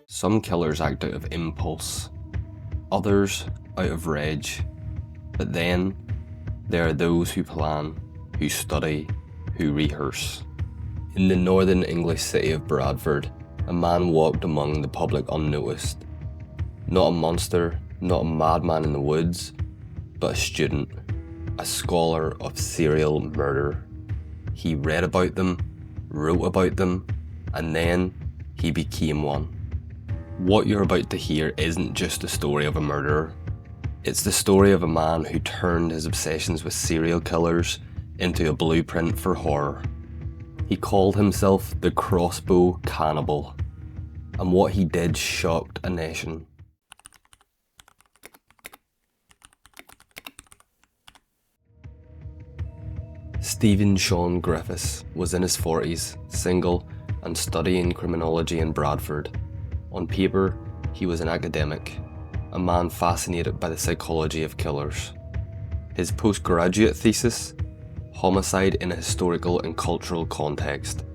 Some killers act out of impulse, others out of rage, but then there are those who plan, who study, who rehearse. In the northern English city of Bradford, a man walked among the public unnoticed. Not a monster, not a madman in the woods, but a student, a scholar of serial murder. He read about them, wrote about them, and then he became one. What you're about to hear isn't just the story of a murderer. It's the story of a man who turned his obsessions with serial killers into a blueprint for horror. He called himself the Crossbow Cannibal, and what he did shocked a nation. Steven Sean Griffiths was in his 40s, single, and studying criminology in Bradford. On paper, he was an academic, a man fascinated by the psychology of killers. His postgraduate thesis, Homicide in a Historical and Cultural Context.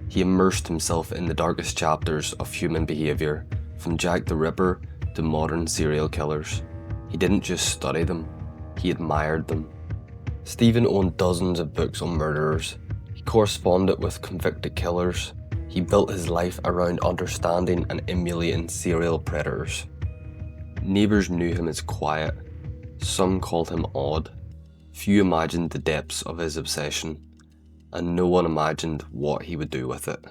He immersed himself in the darkest chapters of human behaviour, from Jack the Ripper to modern serial killers. He didn't just study them, he admired them. Steven owned dozens of books on murderers. He corresponded with convicted killers. He built his life around understanding and emulating serial predators. Neighbours knew him as quiet. Some called him odd. Few imagined the depths of his obsession, and no one imagined what he would do with it.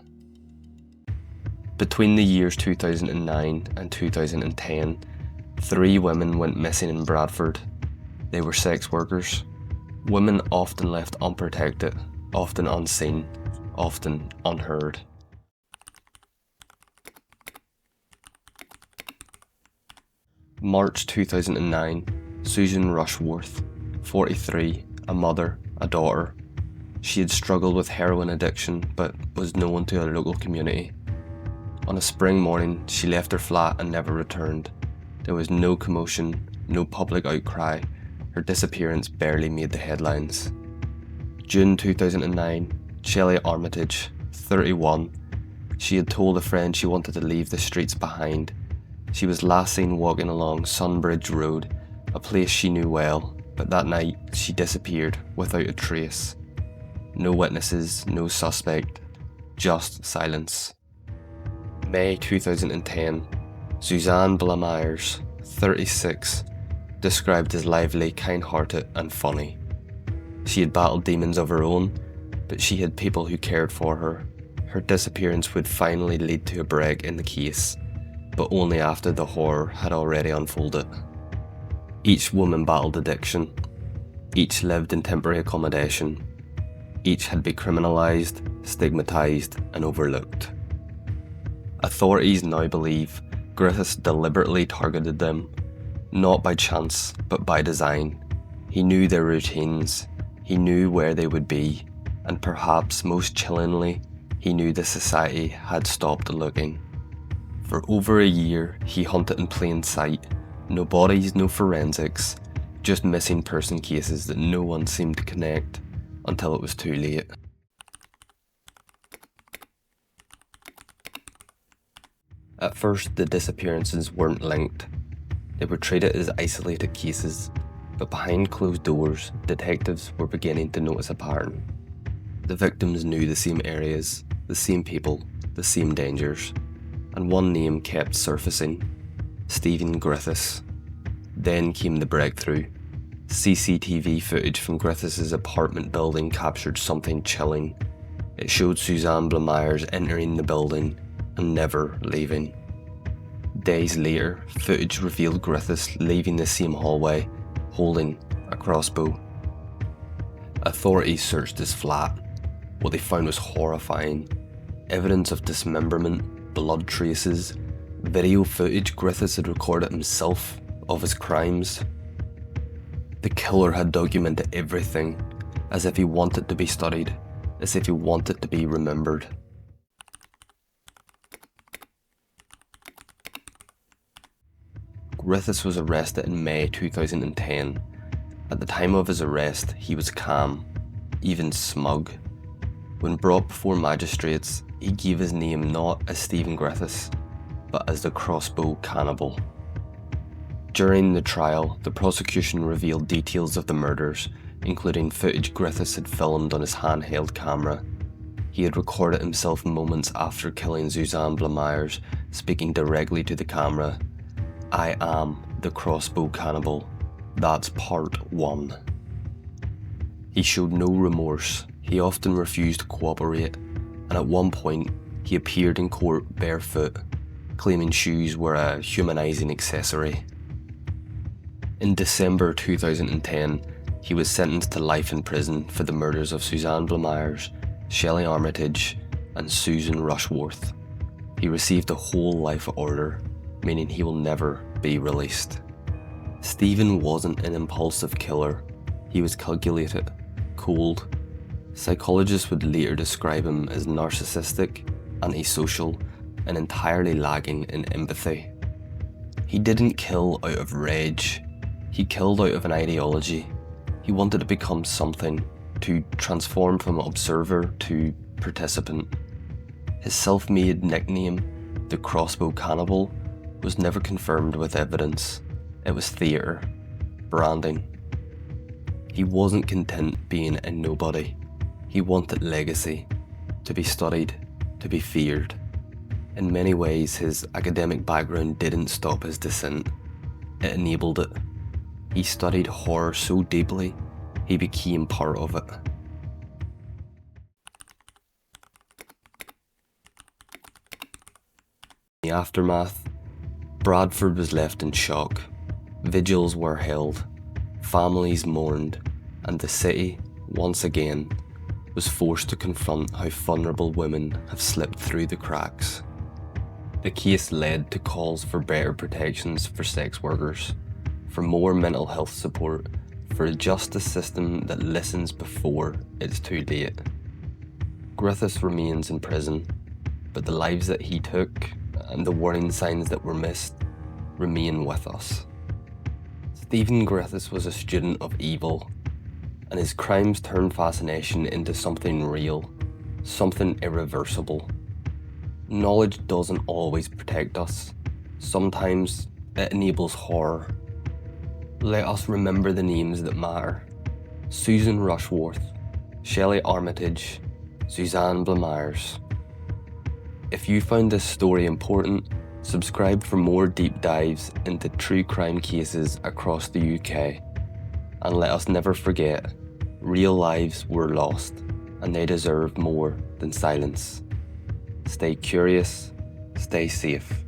Between the years 2009 and 2010, 3 women went missing in Bradford. They were sex workers. Women often left unprotected, often unseen, often unheard. March 2009, Susan Rushworth, 43, a mother, a daughter. She had struggled with heroin addiction but was known to her local community. On a spring morning, she left her flat and never returned. There was no commotion, no public outcry. Her disappearance barely made the headlines. June 2009, Shelley Armitage, 31. She had told a friend she wanted to leave the streets behind. She was last seen walking along Sunbridge Road, a place she knew well, but that night she disappeared without a trace. No witnesses, no suspect, just silence. May 2010, Suzanne Blamires, 36, described as lively, kind-hearted and funny. She had battled demons of her own, but she had people who cared for her. Her disappearance would finally lead to a break in the case, but only after the horror had already unfolded. Each woman battled addiction. Each lived in temporary accommodation. Each had been criminalised, stigmatised and overlooked. Authorities now believe Griffiths deliberately targeted them, not by chance but by design. He knew their routines, he knew where they would be, and perhaps most chillingly, he knew the society had stopped looking. For over a year, he hunted in plain sight. No bodies, no forensics, just missing person cases that no one seemed to connect, until it was too late. At first, the disappearances weren't linked. They were treated as isolated cases, but behind closed doors, detectives were beginning to notice a pattern. The victims knew the same areas, the same people, the same dangers, and one name kept surfacing: Steven Griffiths. Then came the breakthrough. CCTV footage from Griffiths' apartment building captured something chilling. It showed Suzanne Blamires entering the building and never leaving. Days later, footage revealed Griffiths leaving the same hallway, holding a crossbow. Authorities searched his flat. What they found was horrifying. Evidence of dismemberment, blood traces, video footage Griffiths had recorded himself of his crimes. The killer had documented everything, as if he wanted to be studied, as if he wanted to be remembered. Griffiths was arrested in May 2010. At the time of his arrest, he was calm, even smug. When brought before magistrates, he gave his name not as Steven Griffiths, but as the crossbow cannibal. During the trial, the prosecution revealed details of the murders, including footage Griffiths had filmed on his handheld camera. He had recorded himself moments after killing Suzanne Blamires, speaking directly to the camera. "I am the crossbow cannibal. That's part 1. He showed no remorse. He often refused to cooperate, and at one point, he appeared in court barefoot, claiming shoes were a humanizing accessory. In December 2010, he was sentenced to life in prison for the murders of Suzanne Blamires, Shelley Armitage, and Susan Rushworth. He received a whole life order, meaning he will never be released. Steven wasn't an impulsive killer. He was calculated, cold. Psychologists would later describe him as narcissistic, antisocial, and entirely lacking in empathy. He didn't kill out of rage. He killed out of an ideology. He wanted to become something, to transform from observer to participant. His self-made nickname, the Crossbow Cannibal, was never confirmed with evidence. It was theatre, branding. He wasn't content being a nobody. He wanted legacy, to be studied, to be feared. In many ways, his academic background didn't stop his descent. It enabled it. He studied horror so deeply, he became part of it. In the aftermath, Bradford was left in shock. Vigils were held, families mourned, and the city, once again, was forced to confront how vulnerable women have slipped through the cracks. The case led to calls for better protections for sex workers, for more mental health support, for a justice system that listens before it's too late. Griffiths remains in prison, but the lives that he took and the warning signs that were missed remain with us. Steven Griffiths was a student of evil, and his crimes turned fascination into something real, something irreversible. Knowledge doesn't always protect us. Sometimes it enables horror. Let us remember the names that matter. Susan Rushworth, Shelley Armitage, Suzanne Blamires. If you found this story important, subscribe for more deep dives into true crime cases across the UK. And let us never forget, real lives were lost, and they deserve more than silence. Stay curious, stay safe.